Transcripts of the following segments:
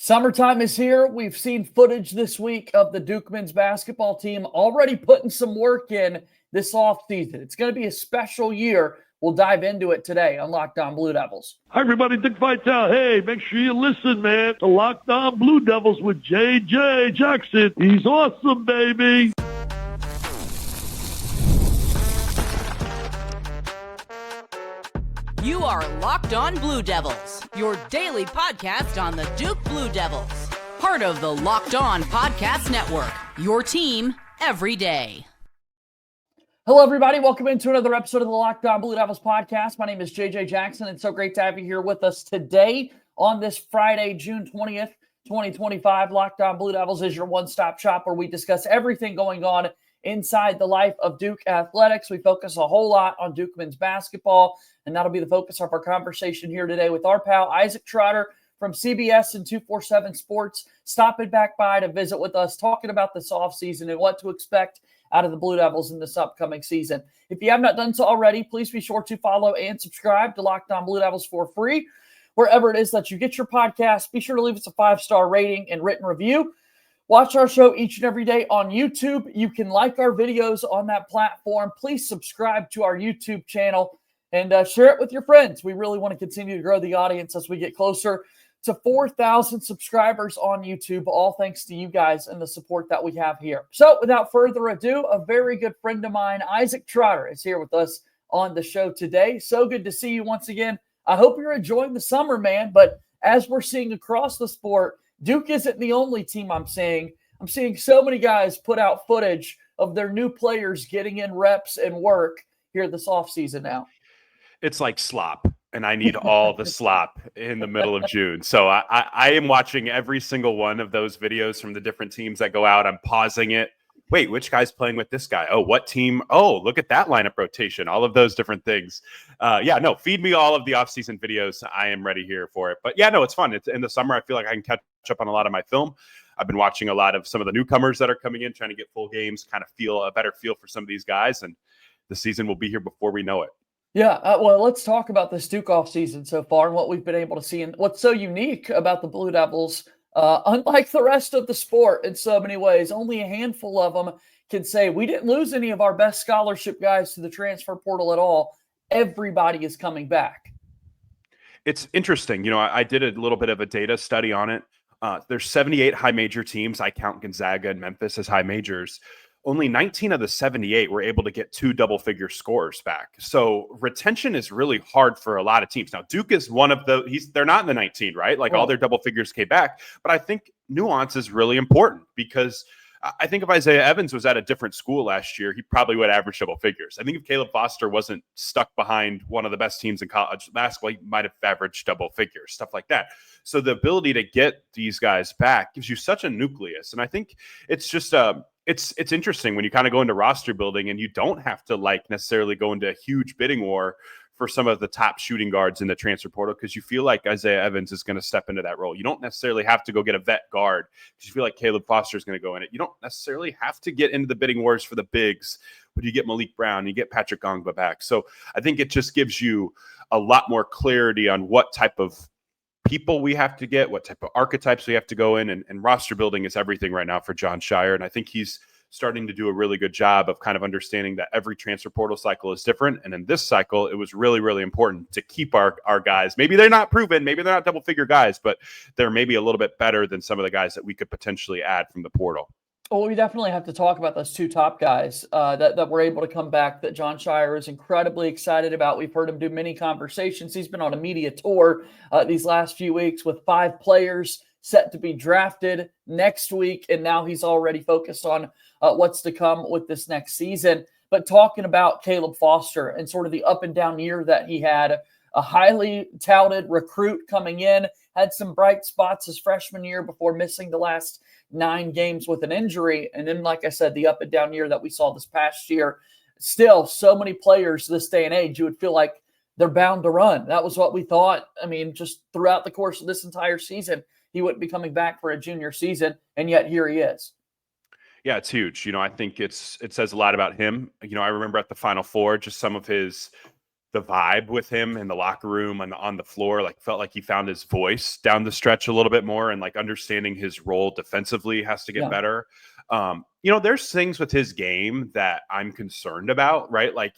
Summertime is here. We've seen footage this week of the Duke men's basketball team already putting some work in this offseason. It's going to be a special year. We'll dive into it today on Locked On Blue Devils. Hi, everybody. Dick Vitale. Hey, make sure you listen, man, to Locked On Blue Devils with J.J. Jackson. He's awesome, baby. You are Locked On Blue Devils, your daily podcast on the Duke Blue Devils. Part of the Locked On Podcast Network, your team every day. Hello, everybody. Welcome into another episode of the Locked On Blue Devils podcast. My name is JJ Jackson. It's so great to have you here with us today on this Friday, June 20th, 2025. Locked On Blue Devils is your one-stop shop where we discuss everything going on inside the life of Duke athletics. We focus a whole lot on Duke men's basketball, and that'll be the focus of our conversation here today with our pal Isaac Trotter from CBS and 247 Sports, stopping back by to visit with us, talking about this offseason and what to expect out of the Blue Devils in this upcoming season. If you have not done so already, please be sure to follow and subscribe to Locked On Blue Devils for free. Wherever it is that you get your podcast, be sure to leave us a 5-star rating and written review. Watch our show each and every day on YouTube. You can like our videos on that platform. Please subscribe to our YouTube channel and share it with your friends. We really want to continue to grow the audience as we get closer to 4,000 subscribers on YouTube, all thanks to you guys and the support that we have here. So without further ado, a very good friend of mine, Isaac Trotter, is here with us on the show today. So good to see you once again. I hope you're enjoying the summer, man. But as we're seeing across the sport, Duke isn't the only team I'm seeing. I'm seeing so many guys put out footage of their new players getting in reps and work here this offseason now. It's like slop, and I need all the slop in the middle of June. So I am watching every single one of those videos from the different teams that go out. I'm pausing it. Wait, which guy's playing with this guy? Oh, what team? Oh, look at that lineup rotation. All of those different things. Feed me all of the offseason videos. I am ready here for it. But it's fun. It's in the summer. I feel like I can catch up on a lot of my film. I've been watching a lot of some of the newcomers that are coming in, trying to get full games, kind of feel a better feel for some of these guys. And the season will be here before we know it. Yeah, let's talk about this Duke offseason so far and what we've been able to see. And what's so unique about the Blue Devils, unlike the rest of the sport in so many ways, only a handful of them can say, we didn't lose any of our best scholarship guys to the transfer portal at all. Everybody is coming back. It's interesting. I did a little bit of a data study on it. There's 78 high major teams. I count Gonzaga and Memphis as high majors. Only 19 of the 78 were able to get 2 double-figure scores back. So retention is really hard for a lot of teams. Now, Duke is one of they're not in the 19, right? All their double figures came back. But I think nuance is really important because I think if Isaiah Evans was at a different school last year, he probably would average double figures. I think if Caleb Foster wasn't stuck behind one of the best teams in college basketball, he might have averaged double figures, stuff like that. So the ability to get these guys back gives you such a nucleus. And I think it's just it's interesting when you kind of go into roster building and you don't have to necessarily go into a huge bidding war for some of the top shooting guards in the transfer portal because you feel like Isaiah Evans is going to step into that role. You don't necessarily have to go get a vet guard because you feel like Caleb Foster is going to go in it. You don't necessarily have to get into the bidding wars for the bigs, but you get Malik Brown, you get Patrick Gongba back. So I think it just gives you a lot more clarity on what type of people we have to get, what type of archetypes we have to go in, and roster building is everything right now for Jon Scheyer. And I think he's starting to do a really good job of kind of understanding that every transfer portal cycle is different. And in this cycle, it was really, really important to keep our guys. Maybe they're not proven, maybe they're not double-figure guys, but they're maybe a little bit better than some of the guys that we could potentially add from the portal. Well, we definitely have to talk about those 2 top guys that were able to come back that Jon Scheyer is incredibly excited about. We've heard him do many conversations. He's been on a media tour these last few weeks with 5 players set to be drafted next week, and now he's already focused on what's to come with this next season. But talking about Caleb Foster and sort of the up and down year that he had, a highly touted recruit coming in, had some bright spots his freshman year before missing the last 9 games with an injury. And then, like I said, the up and down year that we saw this past year. Still, so many players this day and age, you would feel like they're bound to run. That was what we thought. I mean, just throughout the course of this entire season, he wouldn't be coming back for a junior season, and yet here he is. Yeah, it's huge. I think it says a lot about him. I remember at the Final Four, just some of his the vibe with him in the locker room and on the floor, like felt like he found his voice down the stretch a little bit more, and like understanding his role defensively has to get better. There's things with his game that I'm concerned about, right? Like,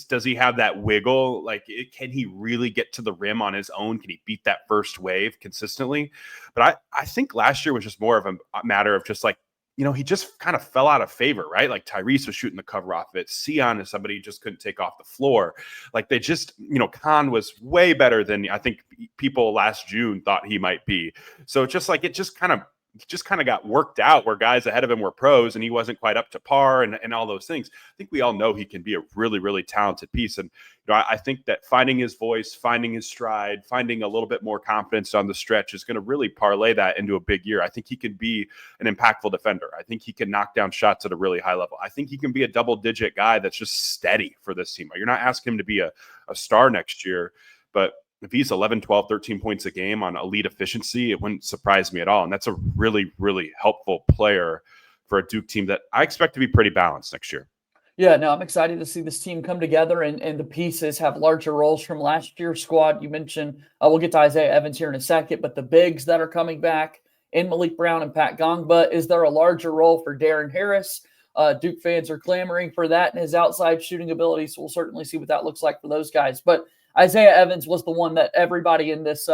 does he have that wiggle? Like, can he really get to the rim on his own? Can he beat that first wave consistently? But I think last year was just more of a matter of just like, he just kind of fell out of favor, right? Like Tyrese was shooting the cover off of it. Sion is somebody who just couldn't take off the floor. Like they just, Khan was way better than I think people last June thought he might be. So it just kind of got worked out where guys ahead of him were pros and he wasn't quite up to par and all those things. I think we all know he can be a really, really talented piece. And I think that finding his voice, finding his stride, finding a little bit more confidence on the stretch is going to really parlay that into a big year. I think he can be an impactful defender. I think he can knock down shots at a really high level. I think he can be a double-digit guy that's just steady for this team. You're not asking him to be a star next year, but if he's 11, 12, 13 points a game on elite efficiency, it wouldn't surprise me at all. And that's a really, really helpful player for a Duke team that I expect to be pretty balanced next year. Yeah, no, I'm excited to see this team come together and the pieces have larger roles from last year's squad. You mentioned, we'll get to Isaiah Evans here in a second, but the bigs that are coming back in Malik Brown and Pat Gongba, is there a larger role for Darren Harris? Duke fans are clamoring for that and his outside shooting ability, so we'll certainly see what that looks like for those guys. But Isaiah Evans was the one that everybody in this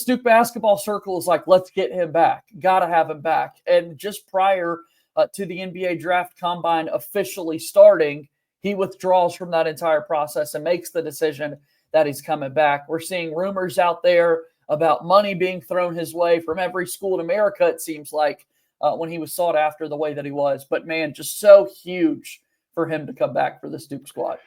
Duke basketball circle is like, let's get him back. Got to have him back. And just prior to the NBA draft combine officially starting, he withdraws from that entire process and makes the decision that he's coming back. We're seeing rumors out there about money being thrown his way from every school in America, it seems like, when he was sought after the way that he was. But, man, just so huge for him to come back for this Duke squad.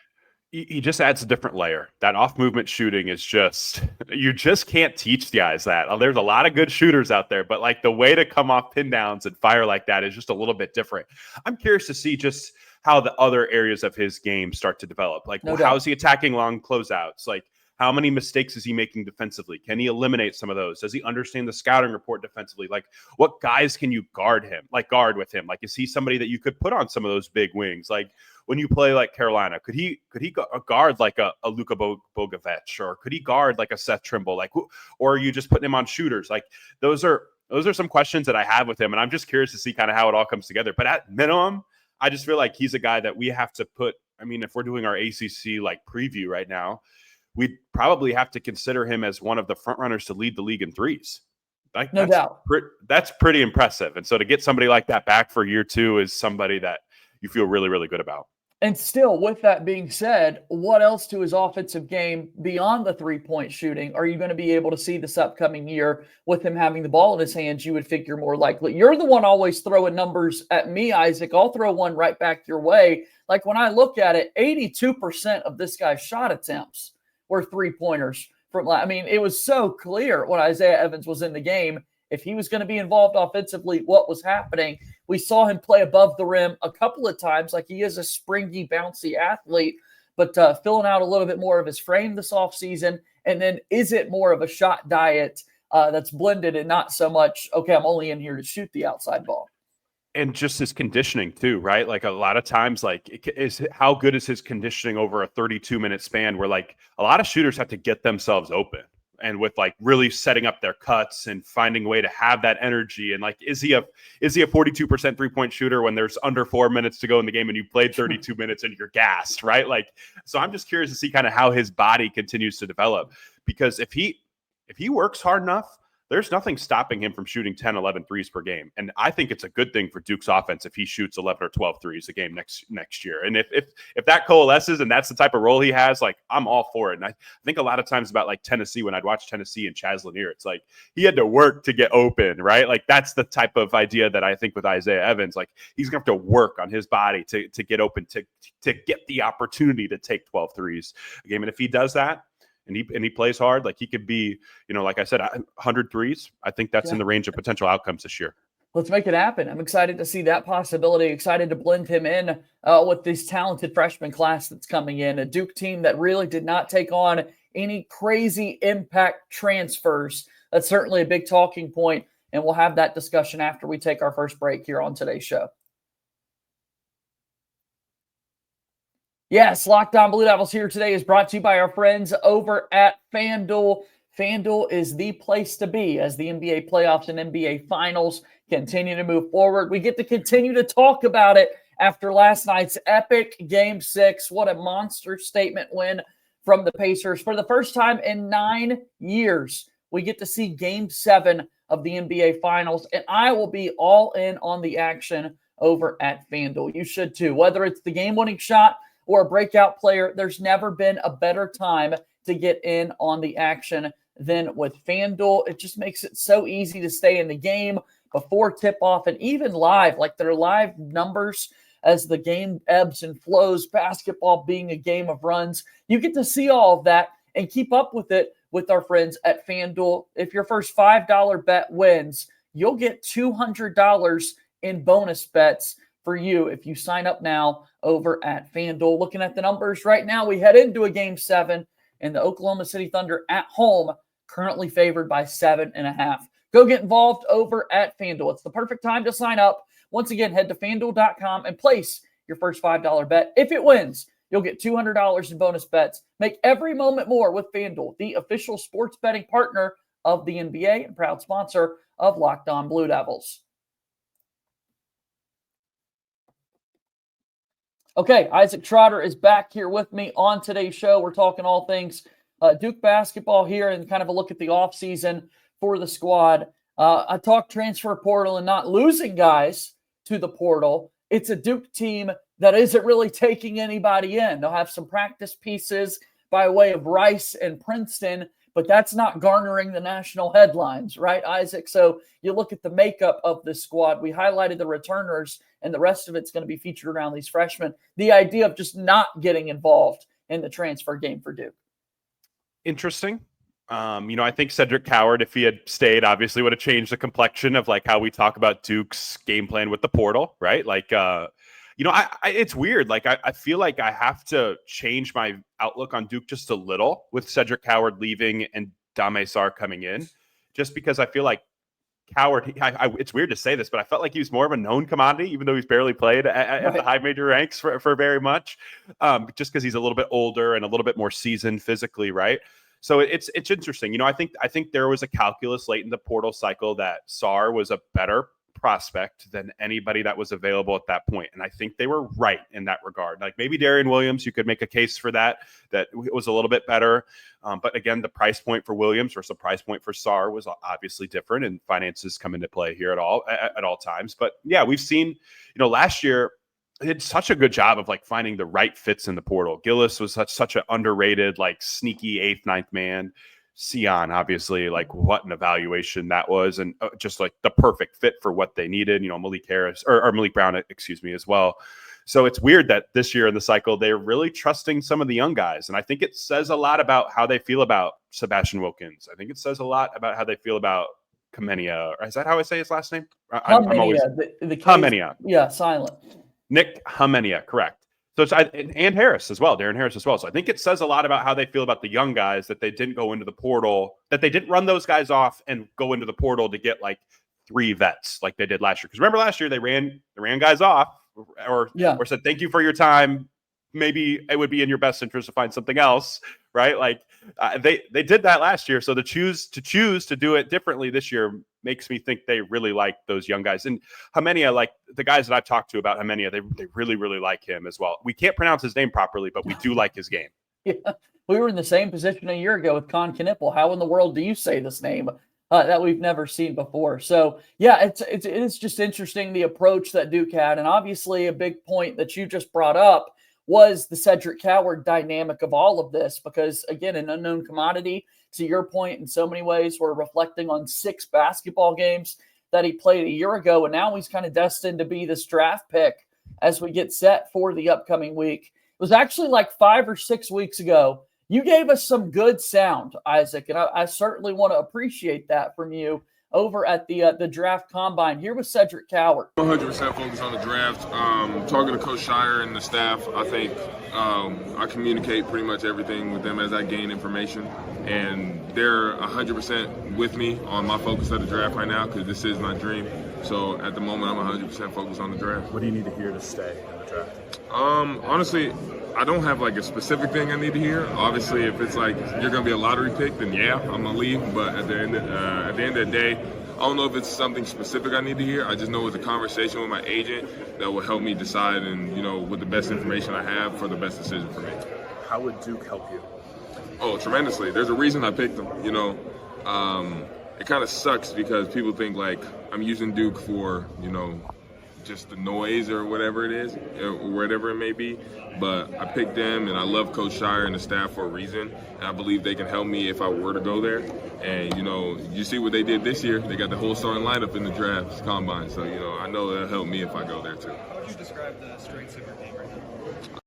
He just adds a different layer. That off-movement shooting is just – you just can't teach guys that. There's a lot of good shooters out there, but, like, the way to come off pin downs and fire like that is just a little bit different. I'm curious to see just how the other areas of his game start to develop. Like, how is he attacking long closeouts? Like, how many mistakes is he making defensively? Can he eliminate some of those? Does he understand the scouting report defensively? Like, what guys can you guard with him? Like, is he somebody that you could put on some of those big wings? Like, when you play like Carolina, could he guard like a Luka Bogovic, or could he guard like a Seth Trimble? Like, or are you just putting him on shooters? Like, those are some questions that I have with him, and I'm just curious to see kind of how it all comes together. But at minimum, I just feel like he's a guy that we have to put. I mean, if we're doing our ACC like preview right now, we'd probably have to consider him as one of the front runners to lead the league in threes. Like, no doubt. That's pretty impressive. And so to get somebody like that back for year two is somebody that you feel really, really good about. And still, with that being said, what else to his offensive game beyond the three-point shooting are you going to be able to see this upcoming year with him having the ball in his hands? You would figure more likely. You're the one always throwing numbers at me, Isaac. I'll throw one right back your way. Like, when I look at it, 82% of this guy's shot attempts were three-pointers. It was so clear when Isaiah Evans was in the game. If he was going to be involved offensively, what was happening? We saw him play above the rim a couple of times. Like, he is a springy, bouncy athlete, but filling out a little bit more of his frame this offseason. And then is it more of a shot diet that's blended and not so much, okay, I'm only in here to shoot the outside ball? And just his conditioning too, right? Like, a lot of times, like, how good is his conditioning over a 32-minute span where, like, a lot of shooters have to get themselves open. And with, like, really setting up their cuts and finding a way to have that energy. And, like, is he a 42% three-point shooter when there's under 4 minutes to go in the game and you played 32 minutes and you're gassed, right? Like, so I'm just curious to see kind of how his body continues to develop, because if he works hard enough, there's nothing stopping him from shooting 10, 11 threes per game. And I think it's a good thing for Duke's offense if he shoots 11 or 12 threes a game next year. And if that coalesces and that's the type of role he has, like, I'm all for it. And I think a lot of times about, like, Tennessee, when I'd watch Tennessee and Chaz Lanier, it's like he had to work to get open, right? Like, that's the type of idea that I think with Isaiah Evans, like, he's going to have to work on his body to get open, to get the opportunity to take 12 threes a game. And if he does that, and he plays hard, like, he could be, like I said, 100 threes. I think that's in the range of potential outcomes this year. Let's make it happen. I'm excited to see that possibility, excited to blend him in with this talented freshman class that's coming in, a Duke team that really did not take on any crazy impact transfers. That's certainly a big talking point, and we'll have that discussion after we take our first break here on today's show. Yes, Locked On Blue Devils here today is brought to you by our friends over at FanDuel. FanDuel is the place to be as the NBA playoffs and NBA finals continue to move forward. We get to continue to talk about it after last night's epic Game 6. What a monster statement win from the Pacers. For the first time in 9 years, we get to see Game 7 of the NBA Finals, and I will be all in on the action over at FanDuel. You should too. Whether it's the game-winning shot or a breakout player, there's never been a better time to get in on the action than with FanDuel. It just makes it so easy to stay in the game before tip-off and even live, like their live numbers as the game ebbs and flows, basketball being a game of runs. You get to see all of that and keep up with it with our friends at FanDuel. If your first $5 bet wins, you'll get $200 in bonus bets for you if you sign up now over at FanDuel. Looking at the numbers right now, we head into a Game 7, and the Oklahoma City Thunder at home currently favored by 7.5. Go get involved over at FanDuel. It's the perfect time to sign up. Once again, head to FanDuel.com and place your first $5 bet. If it wins, you'll get $200 in bonus bets. Make every moment more with FanDuel, the official sports betting partner of the NBA and proud sponsor of Locked On Blue Devils. Okay, Isaac Trotter is back here with me on today's show. We're talking all things Duke basketball here and kind of a look at the offseason for the squad. I talked transfer portal and not losing guys to the portal. It's a Duke team that isn't really taking anybody in. They'll have some practice pieces by way of Rice and Princeton, but that's not garnering the national headlines, right, Isaac? So you look at the makeup of this squad. We highlighted the returners, and the rest of it's going to be featured around these freshmen. The idea of just not getting involved in the transfer game for Duke. Interesting. I think Cedric Coward, if he had stayed, obviously would have changed the complexion of like how we talk about Duke's game plan with the portal, right? Like, it's weird. Like, I feel like I have to change my outlook on Duke just a little with Cedric Coward leaving and Damesar coming in, just because I feel like Coward, it's weird to say this, but I felt like he was more of a known commodity, even though he's barely played at the high major ranks for very much, just because he's a little bit older and a little bit more seasoned physically, right? So it's interesting. I think there was a calculus late in the portal cycle that Sarr was a better prospect than anybody that was available at that point. And I think they were right in that regard. Like maybe Darian Williams, you could make a case for that it was a little bit better. But again, the price point for Williams versus the price point for Sarr was obviously different, and finances come into play here at all times. But yeah, we've seen, last year, they did such a good job of like finding the right fits in the portal. Gillis was such an underrated, like sneaky 8th, 9th man. Sion, obviously, like what an evaluation that was, and just like the perfect fit for what they needed. Malik Harris or Malik Brown, as well. So it's weird that this year in the cycle they're really trusting some of the young guys, and I think it says a lot about how they feel about Sebastian Wilkins. I think it says a lot about how they feel about Kamenia. Is that how I say his last name? I'm always Kamenia. Yeah, silent. Nick Kamenia, correct. So it's and Harris as well, Darren Harris as well. So I think it says a lot about how they feel about the young guys that they didn't go into the portal, that they didn't run those guys off and go into the portal to get like 3 vets like they did last year. Because remember last year they ran guys off or said thank you for your time. Maybe it would be in your best interest to find something else, right? Like they did that last year. So to choose to do it differently this year makes me think they really like those young guys. And Kamenia, like the guys that I've talked to about Kamenia, they really, really like him as well. We can't pronounce his name properly, but we do like his game. Yeah, we were in the same position a year ago with Con Knipple. How in the world do you say this name that we've never seen before? So yeah, it's just interesting the approach that Duke had, and obviously a big point that you just brought up was the Cedric Coward dynamic of all of this, because again, an unknown commodity. To your point, in so many ways, we're reflecting on 6 basketball games that he played a year ago, and now he's kind of destined to be this draft pick as we get set for the upcoming week. It was actually like 5 or 6 weeks ago. You gave us some good sound, Isaac, and I certainly want to appreciate that from you over at the draft combine. Here was Cedric Coward. 100% focused on the draft. Talking to Coach Scheyer and the staff, I think I communicate pretty much everything with them as I gain information. And they're 100% with me on my focus of the draft right now because this is my dream. So at the moment, I'm 100% focused on the draft. What do you need to hear to stay in the draft? Honestly, I don't have like a specific thing I need to hear. Obviously, if it's like you're gonna be a lottery pick, then yeah, I'm gonna leave. But at the end of the day, I don't know if it's something specific I need to hear. I just know it's a conversation with my agent that will help me decide, and with the best information I have for the best decision for me. How would Duke help you? Oh, tremendously. There's a reason I picked them. It kind of sucks because people think like I'm using Duke for just the noise or whatever it is, or whatever it may be. But I picked them, and I love Coach Scheyer and the staff for a reason. And I believe they can help me if I were to go there. And, you see what they did this year. They got the whole starting lineup in the draft combine. So, I know they'll help me if I go there, too. How would you describe the strengths of your game right now?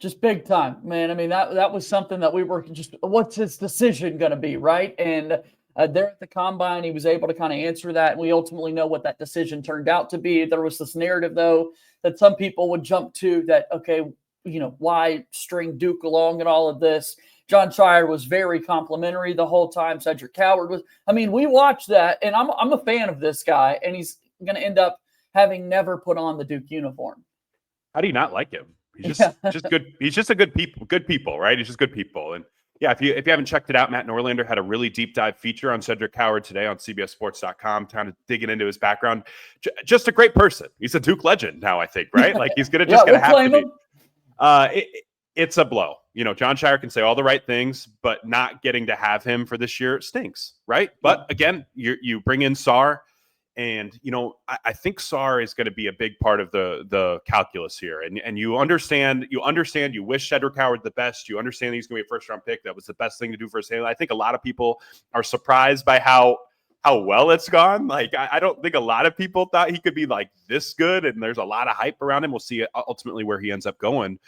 Just big time, man. I mean, that was something that we were just, what's his decision going to be, right? And there at the combine, he was able to kind of answer that. And we ultimately know what that decision turned out to be. There was this narrative, though, that some people would jump to that, okay, why string Duke along and all of this? Jon Scheyer was very complimentary the whole time. Cedric Coward was. I mean, we watched that, and I'm a fan of this guy, and he's going to end up having never put on the Duke uniform. How do you not like him? He's just good. He's just a good people, right? He's just good people. And yeah, if you haven't checked it out, Matt Norlander had a really deep dive feature on Cedric Coward today on CBSSports.com, kind of digging into his background. Just a great person. He's a Duke legend now, I think, right? Like he's gonna have to be. It's a blow. Jon Scheyer can say all the right things, but not getting to have him for this year stinks, right? But again, you bring in Sar. And, I think Sar is going to be a big part of the calculus here. And you understand, you wish Cedric Coward the best. You understand he's going to be a first-round pick. That was the best thing to do for his family. I think a lot of people are surprised by how well it's gone. Like, I don't think a lot of people thought he could be, like, this good. And there's a lot of hype around him. We'll see ultimately where he ends up going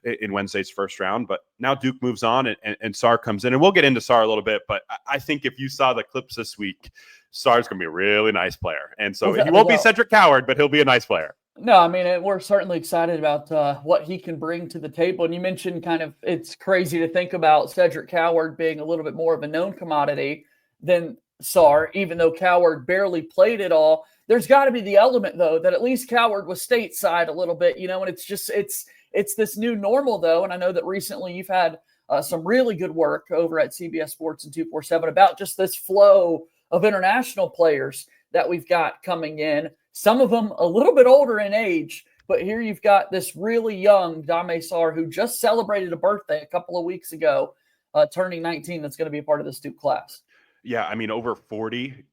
in Wednesday's first round. But now Duke moves on and Sar comes in. And we'll get into Sar a little bit. But I think if you saw the clips this week, Sar's going to be a really nice player. And so he won't be Cedric Coward, but he'll be a nice player. No, I mean, we're certainly excited about what he can bring to the table. And you mentioned it's crazy to think about Cedric Coward being a little bit more of a known commodity than Sar, even though Coward barely played it all. There's got to be the element, though, that at least Coward was stateside a little bit, and it's this new normal, though. And I know that recently you've had some really good work over at CBS Sports and 247 about just this flow of international players that we've got coming in. Some of them a little bit older in age, but here you've got this really young Damesar who just celebrated a birthday a couple of weeks ago, turning 19. That's going to be a part of this Duke class. Yeah, I mean, over 40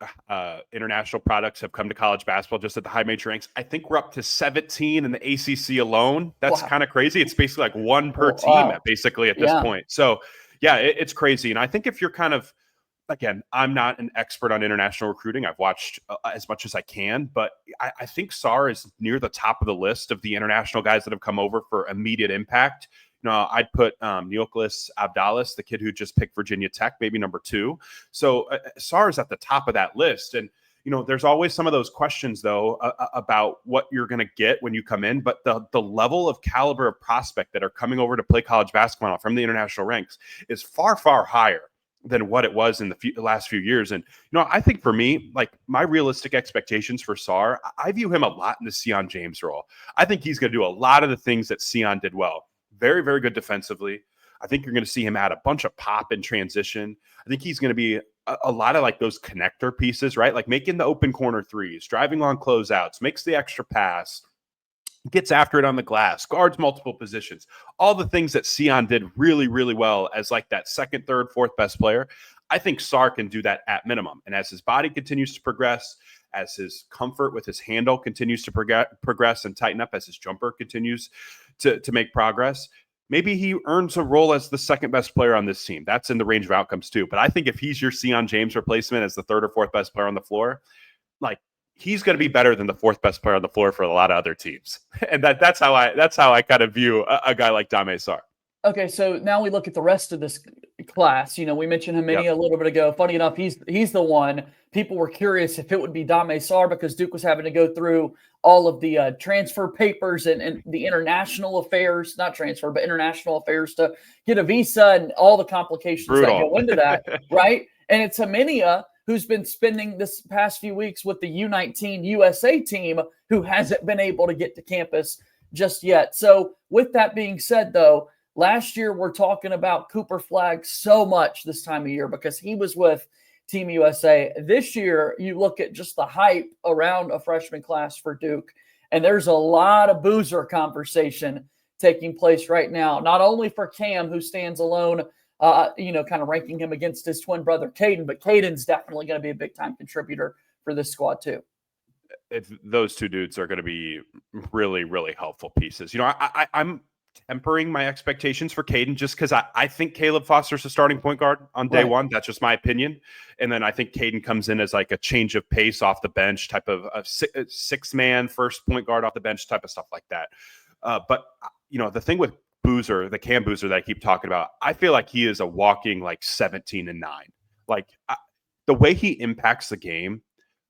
international products have come to college basketball just at the high major ranks. I think we're up to 17 in the ACC alone. That's kind of crazy. It's basically like one per team basically at this point. So, yeah, it's crazy. And I think if you're again, I'm not an expert on international recruiting. I've watched as much as I can, but I think Sar is near the top of the list of the international guys that have come over for immediate impact. I'd put Neoklaus Abdalis, the kid who just picked Virginia Tech, maybe number 2. So Sar is at the top of that list. And, there's always some of those questions, though, about what you're going to get when you come in. But the level of caliber of prospect that are coming over to play college basketball from the international ranks is far, far higher than what it was in the last few years. And, I think for me, like my realistic expectations for Sar, I view him a lot in the Sion James role. I think he's going to do a lot of the things that Sion did well. Very, very good defensively. I think you're going to see him add a bunch of pop in transition. I think he's going to be a lot of like those connector pieces, right? Like making the open corner threes, driving long closeouts, makes the extra pass, gets after it on the glass, guards multiple positions, all the things that Sion did really, really well as like that second, third, fourth best player. I think Sar can do that at minimum. And as his body continues to progress, as his comfort with his handle continues to progress and tighten up, as his jumper continues to make progress, maybe he earns a role as the second best player on this team. That's in the range of outcomes too. But I think if he's your Sion James replacement as the third or fourth best player on the floor, like he's going to be better than the fourth best player on the floor for a lot of other teams. And that's how I kind of view a guy like Damesar. Okay, so now we look at the rest of this class. We mentioned Hamini a little bit ago. Funny enough, he's the one. People were curious if it would be Damesar because Duke was having to go through all of the transfer papers and the international affairs, not transfer, but international affairs to get a visa and all the complications that go into that, right? And it's Hamini who's been spending this past few weeks with the U19 USA team, who hasn't been able to get to campus just yet. So with that being said, though, last year we're talking about Cooper Flagg so much this time of year because he was with Team USA. This year, you look at just the hype around a freshman class for Duke, and there's a lot of Boozer conversation taking place right now, not only for Cam, who stands alone, kind of ranking him against his twin brother, Caden, but Caden's definitely going to be a big-time contributor for this squad, too. Those two dudes are going to be really, really helpful pieces. I'm tempering my expectations for Caden just because I think Caleb Foster's a starting point guard on day one. That's just my opinion. And then I think Caden comes in as like a change of pace off the bench type of a six-man first point guard off the bench type of stuff like that. But the thing with Boozer, the Cam Boozer that I keep talking about, I feel like he is a walking like 17-9. Like the way he impacts the game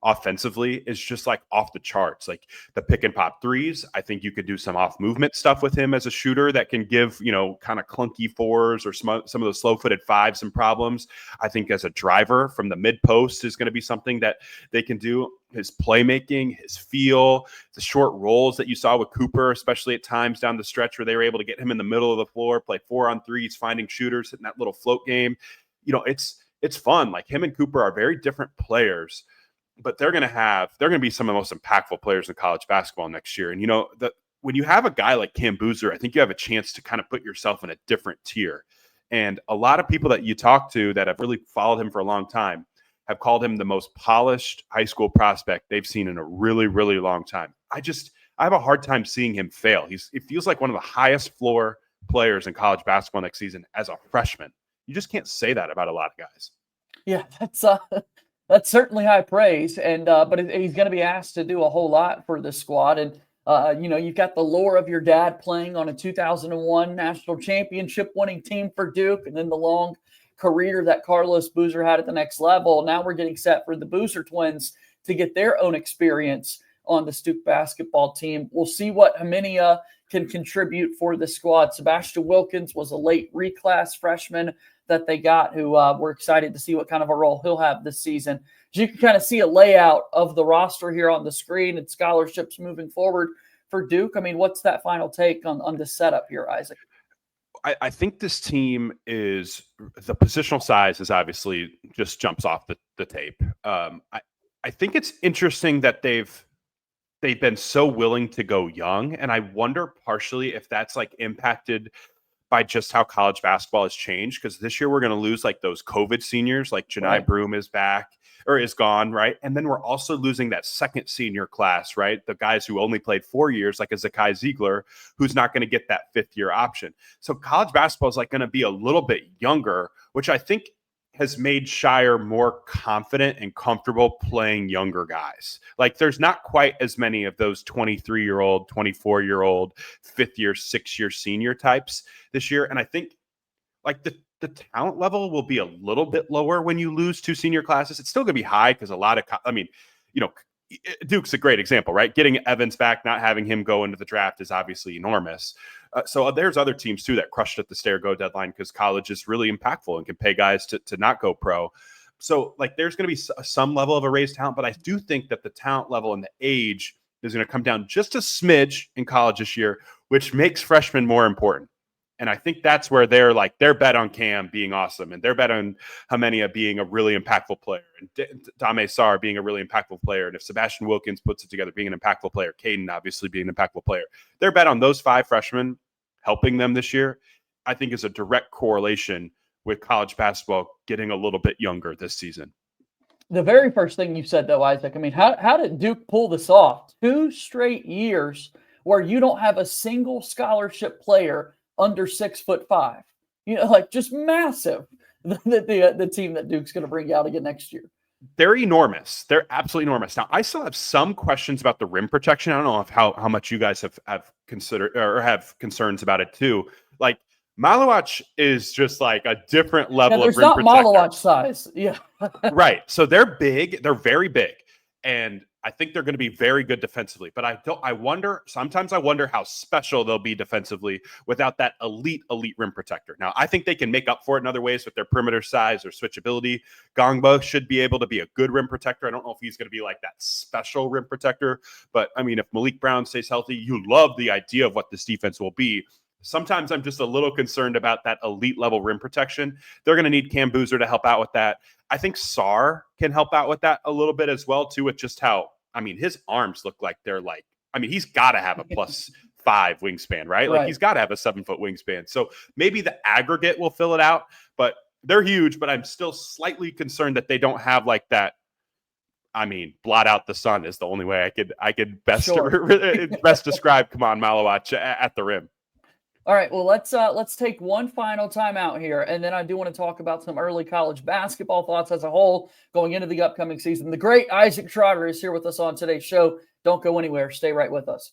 offensively is just like off the charts. Like the pick and pop threes, I think you could do some off movement stuff with him as a shooter that can give, kind of clunky fours or some of those slow footed fives some problems. I think as a driver from the mid post is going to be something that they can do. His playmaking, his feel, the short rolls that you saw with Cooper, especially at times down the stretch where they were able to get him in the middle of the floor, play 4-on-3s, finding shooters, hitting that little float game. It's fun. Like him and Cooper are very different players, but they're going to be some of the most impactful players in college basketball next year. And, when you have a guy like Cam Boozer, I think you have a chance to kind of put yourself in a different tier. And a lot of people that you talk to that have really followed him for a long time have called him the most polished high school prospect they've seen in a really, really long time. I have a hard time seeing him fail. It feels like one of the highest floor players in college basketball next season as a freshman. You just can't say that about a lot of guys. Yeah, that's certainly high praise, and but he's going to be asked to do a whole lot for this squad. And you've got the lore of your dad playing on a 2001 national championship winning team for Duke, and then the long career that Carlos Boozer had at the next level. Now we're getting set for the Boozer twins to get their own experience on the Duke basketball team. We'll see what Hemenia can contribute for the squad. Sebastian Wilkins was a late reclass freshman that they got, who we're excited to see what kind of a role he'll have this season. As you can kind of see a layout of the roster here on the screen and scholarships moving forward for Duke. I mean, what's that final take on this setup here, Isaac? I think this team is the positional size is obviously just jumps off the tape. I think it's interesting that they've been so willing to go young, and I wonder partially if that's like impacted by just how college basketball has changed, because this year we're going to lose like those COVID seniors, like Janai Broome is back or is gone, right? And then we're also losing that second senior class, right? The guys who only played 4 years, like a Zakai Ziegler, who's not going to get that fifth-year option. So college basketball is like going to be a little bit younger, which I think has made Scheyer more confident and comfortable playing younger guys. Like there's not quite as many of those 23-year-old, 24-year-old, fifth-year, sixth-year senior types this year. And I think like the talent level will be a little bit lower when you lose two senior classes. It's still going to be high because a lot of, Duke's a great example, right? Getting Evans back, not having him go into the draft is obviously enormous. So there's other teams too that crushed at the stay-or-go deadline because college is really impactful and can pay guys to not go pro. So like there's going to be some level of a raised talent, but I do think that the talent level and the age is going to come down just a smidge in college this year, which makes freshmen more important. And I think that's where their bet on Cam being awesome and their bet on Hemenia being a really impactful player and Damesar being a really impactful player. And if Sebastian Wilkins puts it together, being an impactful player, Caden obviously being an impactful player, their bet on those five freshmen helping them this year, I think is a direct correlation with college basketball getting a little bit younger this season. The very first thing you said, though, Isaac, I mean, how did Duke pull this off? 2 straight years where you don't have a single scholarship player under 6'5", just massive. The team that Duke's going to bring out again next year. They're enormous. They're absolutely enormous. Now, I still have some questions about the rim protection. I don't know how much you guys have considered or have concerns about it too. Like Maluach is just like a different level of rim protector. There's not Maluach size. Yeah. Right. So they're big. They're very big. And I think they're going to be very good defensively, but sometimes I wonder how special they'll be defensively without that elite rim protector. Now, I think they can make up for it in other ways with their perimeter size or switchability. Gongbo should be able to be a good rim protector. I don't know if he's going to be like that special rim protector, but I mean, if Malik Brown stays healthy, you love the idea of what this defense will be. Sometimes I'm just a little concerned about that elite level rim protection. They're going to need Cam Boozer to help out with that. I think Sarr can help out with that a little bit as well, too, with just how, I mean, his arms look like they're like, I mean, he's got to have a +5 wingspan, right? Like he's got to have a 7-foot wingspan. So maybe the aggregate will fill it out, but they're huge, but I'm still slightly concerned that they don't have like that. I mean, blot out the sun is the only way I could best, best describe Kaman Malawach at the rim. All right, well, let's take one final timeout here, and then I do want to talk about some early college basketball thoughts as a whole going into the upcoming season. The great Isaac Trotter is here with us on today's show. Don't go anywhere. Stay right with us.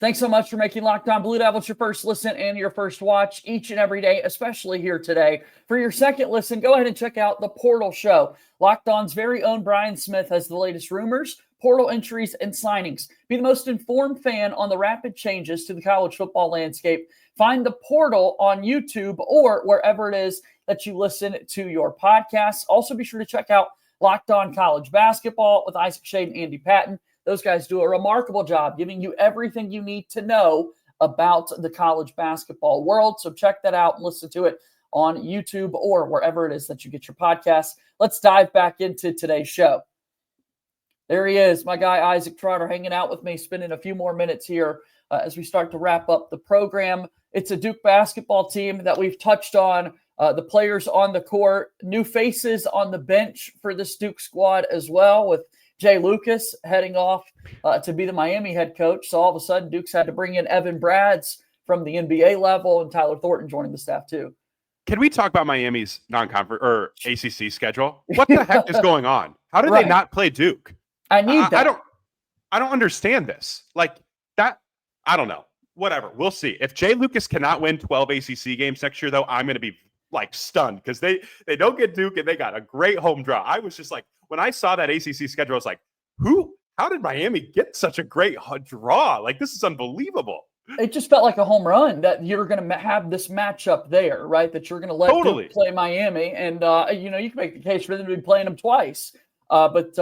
Thanks so much for making Locked On Blue Devils your first listen and your first watch each and every day, especially here today. For your second listen, go ahead and check out The Portal Show. Locked On's very own Brian Smith has the latest rumors, portal entries, and signings. Be the most informed fan on the rapid changes to the college football landscape. Find The Portal on YouTube or wherever it is that you listen to your podcasts. Also, be sure to check out Locked On College Basketball with Isaac Shade and Andy Patton. Those guys do a remarkable job giving you everything you need to know about the college basketball world. So check that out and listen to it on YouTube or wherever it is that you get your podcasts. Let's dive back into today's show. There he is, my guy Isaac Trotter, hanging out with me, spending a few more minutes here as we start to wrap up the program. It's a Duke basketball team that we've touched on, the players on the court, new faces on the bench for this Duke squad as well, with Jay Lucas heading off to be the Miami head coach. So all of a sudden, Duke's had to bring in Evan Brads from the NBA level and Tyler Thornton joining the staff too. Can we talk about Miami's non-conference or ACC schedule? What the heck is going on? How did they not play Duke? I need that. I don't understand this. Like that. I don't know. Whatever. We'll see. If Jay Lucas cannot win 12 ACC games next year, though, I'm going to be like stunned because they don't get Duke and they got a great home draw. I was just like, when I saw that ACC schedule, I was like, how did Miami get such a great draw? Like, this is unbelievable. It just felt like a home run that you're going to have this matchup there, right? That you're going to let Duke play Miami. And, you can make the case for them to be playing them twice. But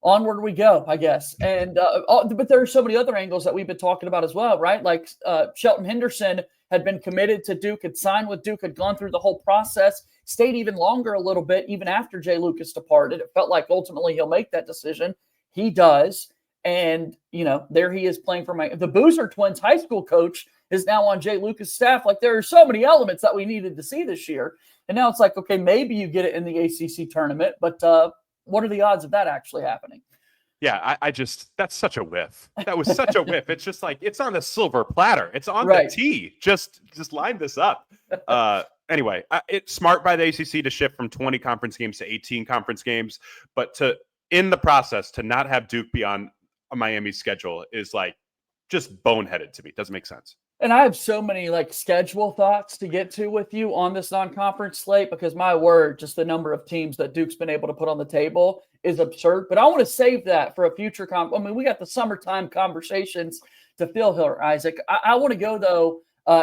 onward we go, I guess. And but there are so many other angles that we've been talking about as well, right? Like Shelton Henderson had been committed to Duke, had signed with Duke, had gone through the whole process, stayed even longer a little bit, even after Jay Lucas departed. It felt like ultimately he'll make that decision. He does. And, there he is playing for the Boozer Twins high school coach is now on Jay Lucas' staff. Like, there are so many elements that we needed to see this year. And now it's like, okay, maybe you get it in the ACC tournament, but what are the odds of that actually happening? Yeah, that's such a whiff. That was such a whiff. It's just like, it's on a silver platter. It's on the tee. Just line this up. Anyway, it's smart by the ACC to shift from 20 conference games to 18 conference games, but in the process, to not have Duke be on a Miami schedule is like just boneheaded to me. It doesn't make sense. And I have so many schedule thoughts to get to with you on this non-conference slate because my word, just the number of teams that Duke's been able to put on the table is absurd. But I want to save that for a future we got the summertime conversations to fill here, Isaac. I want to go, though,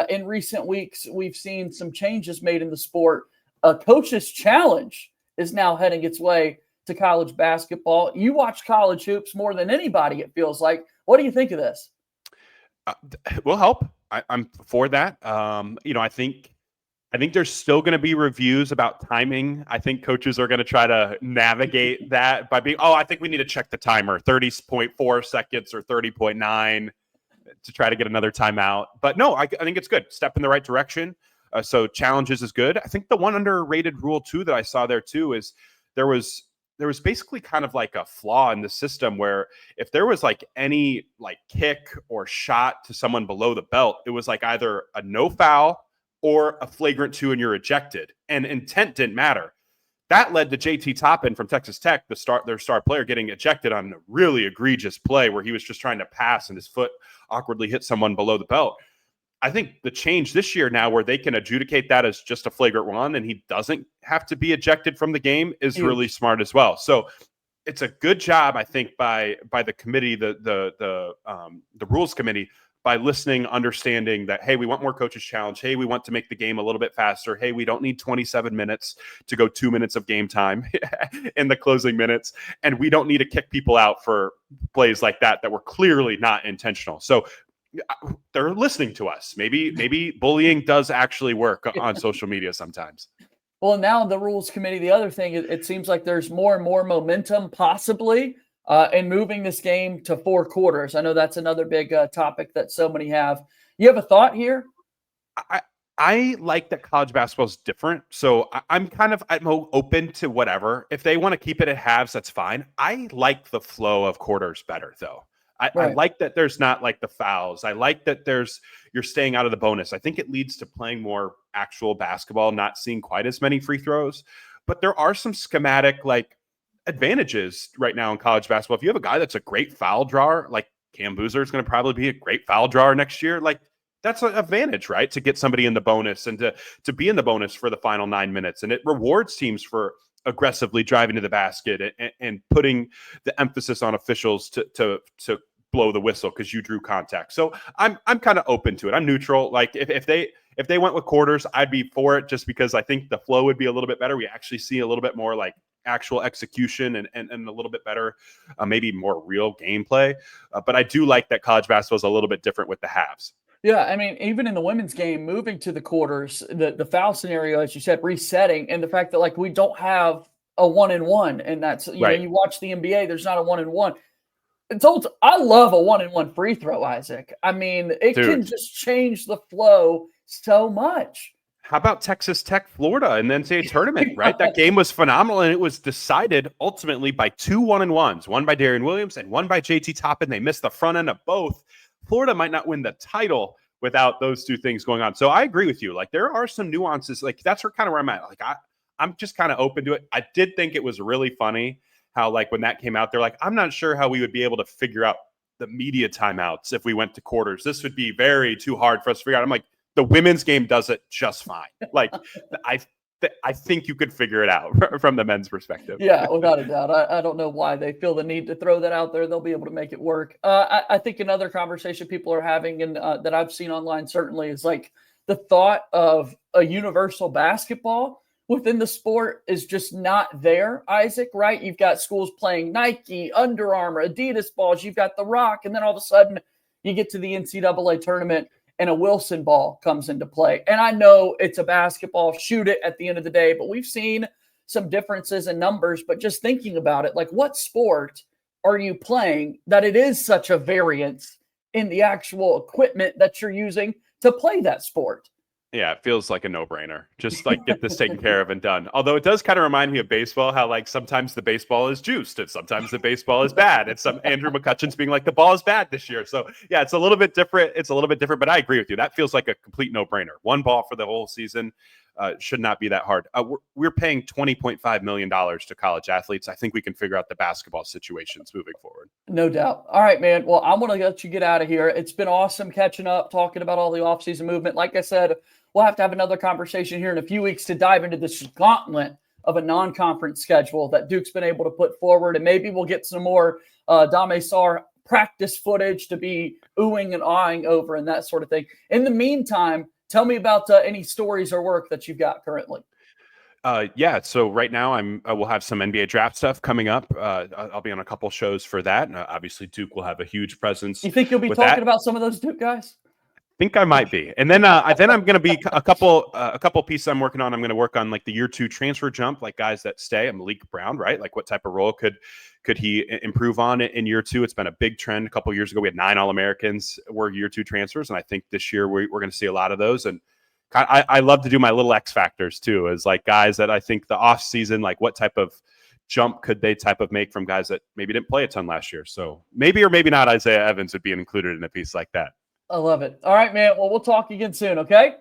in recent weeks, we've seen some changes made in the sport. A coach's challenge is now heading its way to college basketball. You watch college hoops more than anybody, it feels like. What do you think of this? Will help. I'm for that. I think there's still going to be reviews about timing. I think coaches are going to try to navigate that by being, I think we need to check the timer, 30.4 seconds or 30.9 to try to get another timeout. But no, I think it's good. Step in the right direction. So challenges is good. I think the one underrated rule too that I saw there too is there was basically kind of like a flaw in the system where if there was any kick or shot to someone below the belt, it was either a no foul or a flagrant 2 and you're ejected, and intent didn't matter. That led to JT Toppin from Texas Tech, their star player, getting ejected on a really egregious play where he was just trying to pass and his foot awkwardly hit someone below the belt. I think the change this year now where they can adjudicate that as just a flagrant one and he doesn't have to be ejected from the game is really smart as well. So it's a good job, I think, by the committee, the rules committee, by listening, understanding that, hey, we want more coaches challenge. Hey, we want to make the game a little bit faster. Hey, we don't need 27 minutes to go 2 minutes of game time in the closing minutes. And we don't need to kick people out for plays like that were clearly not intentional. So they're listening to us. Maybe bullying does actually work on social media sometimes. Well, now in the rules committee, the other thing, it seems like there's more and more momentum possibly in moving this game to 4 quarters. I know that's another big topic that so many have. You have a thought here? I like that college basketball is different. So I'm open to whatever. If they want to keep it at halves, that's fine. I like the flow of quarters better, though. I like that there's not like the fouls. I like that you're staying out of the bonus. I think it leads to playing more actual basketball, not seeing quite as many free throws. But there are some schematic advantages right now in college basketball. If you have a guy that's a great foul drawer, like Cam Boozer is going to probably be a great foul drawer next year, that's an advantage, right? To get somebody in the bonus and to be in the bonus for the final 9 minutes. And it rewards teams for aggressively driving to the basket and putting the emphasis on officials to blow the whistle because you drew contact. So I'm kind of open to it. I'm neutral. If they went with quarters, I'd be for it just because I think the flow would be a little bit better. We actually see a little bit more actual execution and a little bit better, maybe more real gameplay. But I do like that college basketball is a little bit different with the halves. Yeah, I mean, even in the women's game, moving to the quarters, the foul scenario, as you said, resetting, and the fact that we don't have a 1-and-1, and that's you know, you watch the NBA, there's not a 1-and-1. I love a 1-and-1 free throw, Isaac. I mean, it can just change the flow so much. How about Texas Tech, Florida, in the NCAA tournament, right? That game was phenomenal, and it was decided ultimately by 2 1-and-1s, one by Darian Williams and one by JT Toppin. They missed the front end of both. Florida might not win the title without those two things going on. So I agree with you. There are some nuances. That's where I'm at. I'm just kind of open to it. I did think it was really funny how, when that came out, they're I'm not sure how we would be able to figure out the media timeouts if we went to quarters. This would be too hard for us to figure out. I'm the women's game does it just fine. I think you could figure it out from the men's perspective. Yeah, without a doubt. I don't know why they feel the need to throw that out there. They'll be able to make it work. I think another conversation people are having, and that I've seen online certainly, is the thought of a universal basketball within the sport is just not there, Isaac, right? You've got schools playing Nike, Under Armour, Adidas balls. You've got The Rock, and then all of a sudden you get to the NCAA tournament and a Wilson ball comes into play. And I know it's a basketball, shoot it at the end of the day, but we've seen some differences in numbers. But just thinking about it, what sport are you playing that it is such a variance in the actual equipment that you're using to play that sport? Yeah, it feels like a no-brainer. Just get this taken care of and done. Although it does kind of remind me of baseball, how sometimes the baseball is juiced and sometimes the baseball is bad. And some Andrew McCutcheon's being the ball is bad this year. So yeah, it's a little bit different. But I agree with you. That feels like a complete no-brainer. One ball for the whole season should not be that hard. We're paying $20.5 million to college athletes. I think we can figure out the basketball situations moving forward. No doubt. All right, man. Well, I'm going to let you get out of here. It's been awesome catching up, talking about all the offseason movement. Like I said, we'll have to have another conversation here in a few weeks to dive into this gauntlet of a non-conference schedule that Duke's been able to put forward. And maybe we'll get some more Damesar practice footage to be oohing and awing over and that sort of thing. In the meantime, tell me about any stories or work that you've got currently. Yeah. So right now we'll have some NBA draft stuff coming up. I'll be on a couple shows for that. And obviously Duke will have a huge presence. You think you'll be talking about some of those Duke guys? Think I might be. And then I'm going to be a couple pieces I'm working on. I'm going to work on the year 2 transfer jump, guys that stay. I'm Malik Brown, right? What type of role could he improve on in year 2? It's been a big trend. A couple years ago, we had 9 All-Americans were year 2 transfers. And I think this year we're going to see a lot of those. And I love to do my little X factors too, as guys that I think the off season, what type of jump could they make from guys that maybe didn't play a ton last year. So maybe or maybe not Isaiah Evans would be included in a piece like that. I love it. All right, man. Well, we'll talk again soon, okay?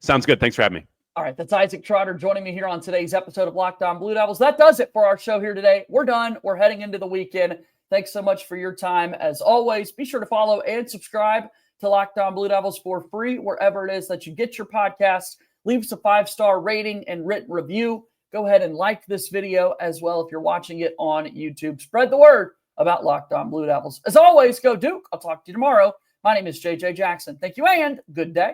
Sounds good. Thanks for having me. All right, that's Isaac Trotter joining me here on today's episode of Locked On Blue Devils. That does it for our show here today. We're done. We're heading into the weekend. Thanks so much for your time. As always, be sure to follow and subscribe to Locked On Blue Devils for free wherever it is that you get your podcasts. Leave us a 5-star rating and written review. Go ahead and like this video as well if you're watching it on YouTube. Spread the word about Locked On Blue Devils. As always, go Duke. I'll talk to you tomorrow. My name is JJ Jackson. Thank you and good day.